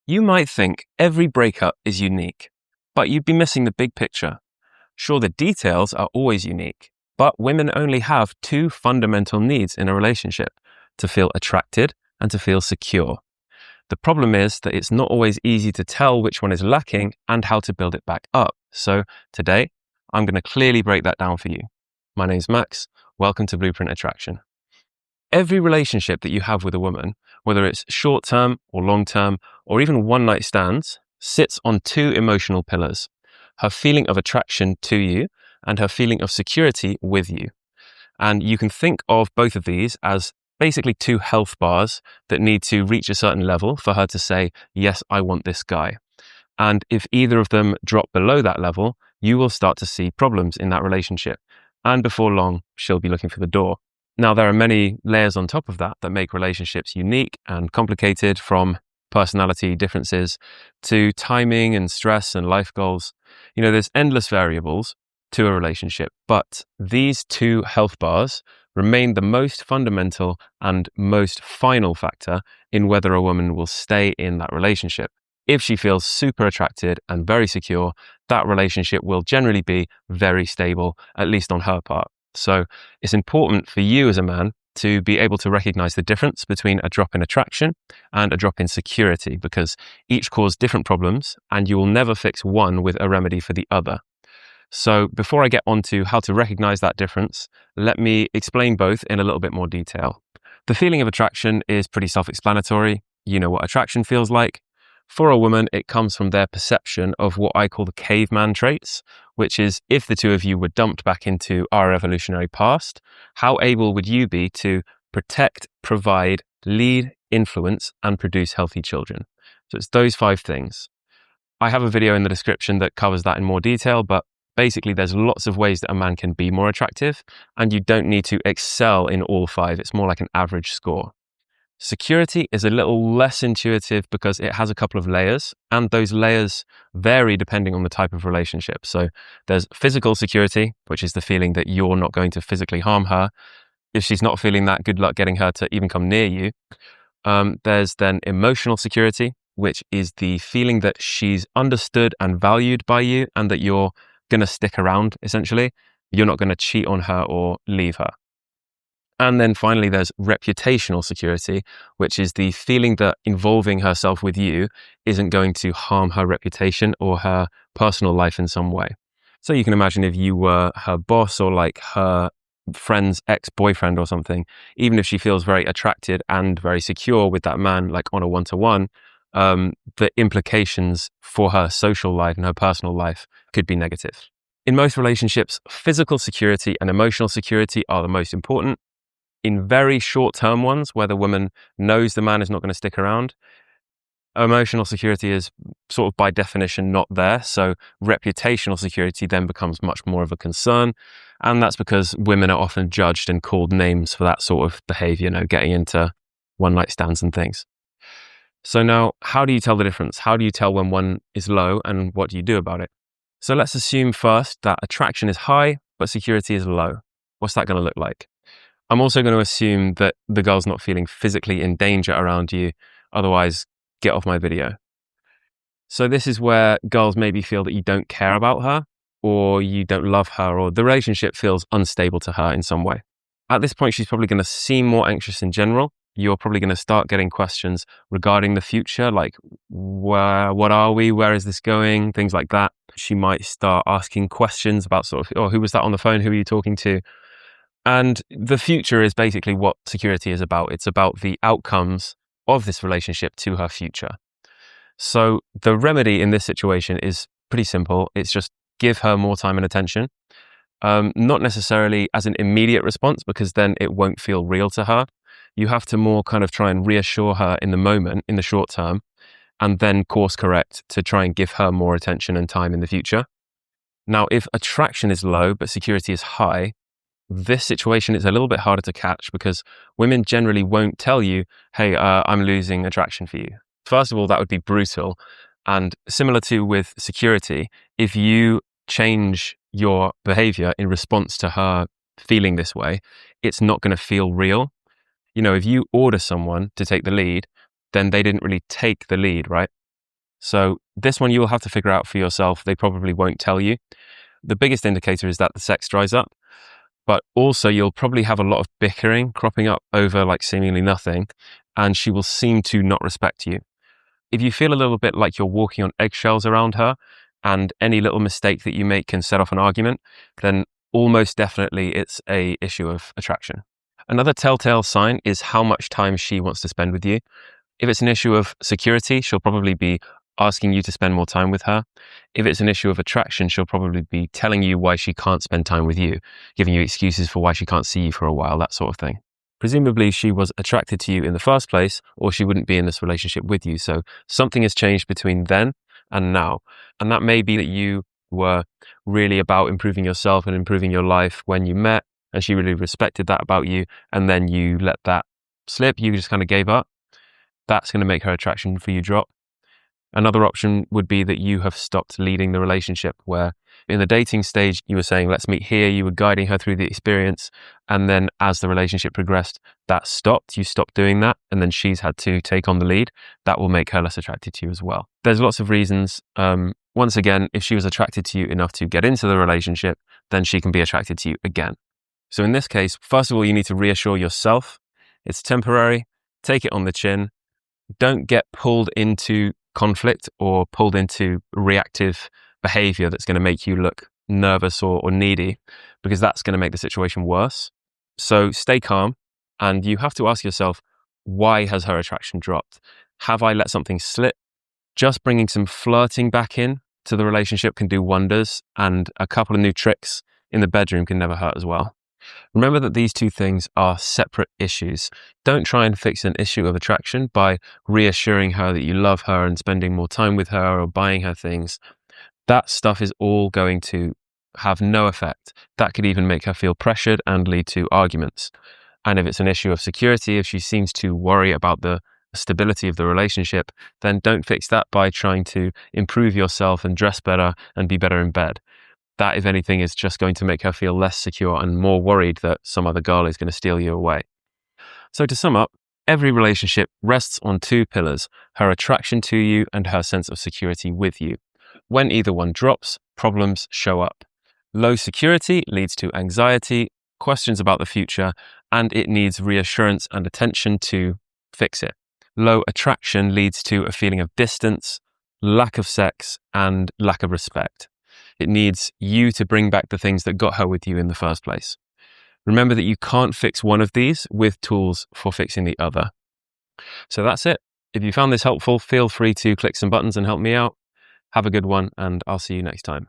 You might think every breakup is unique, but you'd be missing the big picture. Sure, the details are always unique, but women only have two fundamental needs in a relationship: to feel attracted and to feel secure. The problem is that it's not always easy to tell which one is lacking and how to build it back up. So today, I'm going to clearly break that down for you. My name's Max. Welcome to Blueprint Attraction. Every relationship that you have with a woman, whether it's short-term or long-term, or even one-night stands, sits on two emotional pillars: her feeling of attraction to you and her feeling of security with you. And you can think of both of these as basically two health bars that need to reach a certain level for her to say, yes, I want this guy. And if either of them drop below that level, you will start to see problems in that relationship. And before long, she'll be looking for the door. Now, there are many layers on top of that that make relationships unique and complicated, from personality differences to timing and stress and life goals. There's endless variables to a relationship, but these two health bars remain the most fundamental and most final factor in whether a woman will stay in that relationship. If she feels super attracted and very secure, that relationship will generally be very stable, at least on her part. So it's important for you as a man to be able to recognize the difference between a drop in attraction and a drop in security, because each cause different problems and you will never fix one with a remedy for the other. So before I get on to how to recognize that difference, let me explain both in a little bit more detail. The feeling of attraction is pretty self-explanatory. You know what attraction feels like. For a woman, it comes from their perception of what I call the caveman traits, which is, if the two of you were dumped back into our evolutionary past, how able would you be to protect, provide, lead, influence, and produce healthy children? So it's those 5 things. I have a video in the description that covers that in more detail, but basically there's lots of ways that a man can be more attractive, and you don't need to excel in all 5. It's more like an average score. Security is a little less intuitive because it has a couple of layers, and those layers vary depending on the type of relationship. So there's physical security, which is the feeling that you're not going to physically harm her. If she's not feeling that, good luck getting her to even come near you. There's then emotional security, which is the feeling that she's understood and valued by you and that you're going to stick around, essentially. You're not going to cheat on her or leave her. And then finally, there's reputational security, which is the feeling that involving herself with you isn't going to harm her reputation or her personal life in some way. So you can imagine if you were her boss or like her friend's ex-boyfriend or something, even if she feels very attracted and very secure with that man, like on a one-to-one, the implications for her social life and her personal life could be negative. In most relationships, physical security and emotional security are the most important. In very short-term ones, where the woman knows the man is not going to stick around, emotional security is sort of by definition not there. So reputational security then becomes much more of a concern. And that's because women are often judged and called names for that sort of behavior, getting into one-night stands and things. So now, how do you tell the difference? How do you tell when one is low, and what do you do about it? So let's assume first that attraction is high, but security is low. What's that going to look like? I'm also going to assume that the girl's not feeling physically in danger around you. Otherwise, get off my video. So this is where girls maybe feel that you don't care about her, or you don't love her, or the relationship feels unstable to her in some way. At this point, she's probably going to seem more anxious in general. You're probably going to start getting questions regarding the future, like, what are we? Where is this going? Things like that. She might start asking questions about sort of, oh, who was that on the phone? Who are you talking to? And the future is basically what security is about. It's about the outcomes of this relationship to her future. So the remedy in this situation is pretty simple. It's just give her more time and attention. Not necessarily as an immediate response, because then it won't feel real to her. You have to more kind of try and reassure her in the moment, in the short term, and then course correct to try and give her more attention and time in the future. Now, if attraction is low, but security is high, this situation is a little bit harder to catch, because women generally won't tell you, hey, I'm losing attraction for you. First of all, that would be brutal. And similar to with security, if you change your behavior in response to her feeling this way, it's not going to feel real. If you order someone to take the lead, then they didn't really take the lead, right? So this one you will have to figure out for yourself. They probably won't tell you. The biggest indicator is that the sex dries up, but also you'll probably have a lot of bickering cropping up over like seemingly nothing, and she will seem to not respect you. If you feel a little bit like you're walking on eggshells around her, and any little mistake that you make can set off an argument, then almost definitely it's a issue of attraction. Another telltale sign is how much time she wants to spend with you. If it's an issue of security, she'll probably be asking you to spend more time with her. If it's an issue of attraction, she'll probably be telling you why she can't spend time with you, giving you excuses for why she can't see you for a while, that sort of thing. Presumably she was attracted to you in the first place, or she wouldn't be in this relationship with you. So something has changed between then and now. And that may be that you were really about improving yourself and improving your life when you met, and she really respected that about you, and then you let that slip, you just kind of gave up. That's going to make her attraction for you drop. Another option would be that you have stopped leading the relationship, where in the dating stage, you were saying, let's meet here. You were guiding her through the experience. And then as the relationship progressed, that stopped. You stopped doing that. And then she's had to take on the lead. That will make her less attracted to you as well. There's lots of reasons. Once again, if she was attracted to you enough to get into the relationship, then she can be attracted to you again. So in this case, first of all, you need to reassure yourself it's temporary. Take it on the chin. Don't get pulled into conflict or pulled into reactive behavior that's going to make you look nervous or needy, because that's going to make the situation worse. So stay calm, and you have to ask yourself, why has her attraction dropped? Have I let something slip? Just bringing some flirting back in to the relationship can do wonders, and a couple of new tricks in the bedroom can never hurt as well. Remember that these two things are separate issues. Don't try and fix an issue of attraction by reassuring her that you love her and spending more time with her or buying her things. That stuff is all going to have no effect. That could even make her feel pressured and lead to arguments. And if it's an issue of security, if she seems to worry about the stability of the relationship, then don't fix that by trying to improve yourself and dress better and be better in bed. That, if anything, is just going to make her feel less secure and more worried that some other girl is going to steal you away. So to sum up, every relationship rests on two pillars: her attraction to you and her sense of security with you. When either one drops, problems show up. Low security leads to anxiety, questions about the future, and it needs reassurance and attention to fix it. Low attraction leads to a feeling of distance, lack of sex, and lack of respect. It needs you to bring back the things that got her with you in the first place. Remember that you can't fix one of these with tools for fixing the other. So that's it. If you found this helpful, feel free to click some buttons and help me out. Have a good one, and I'll see you next time.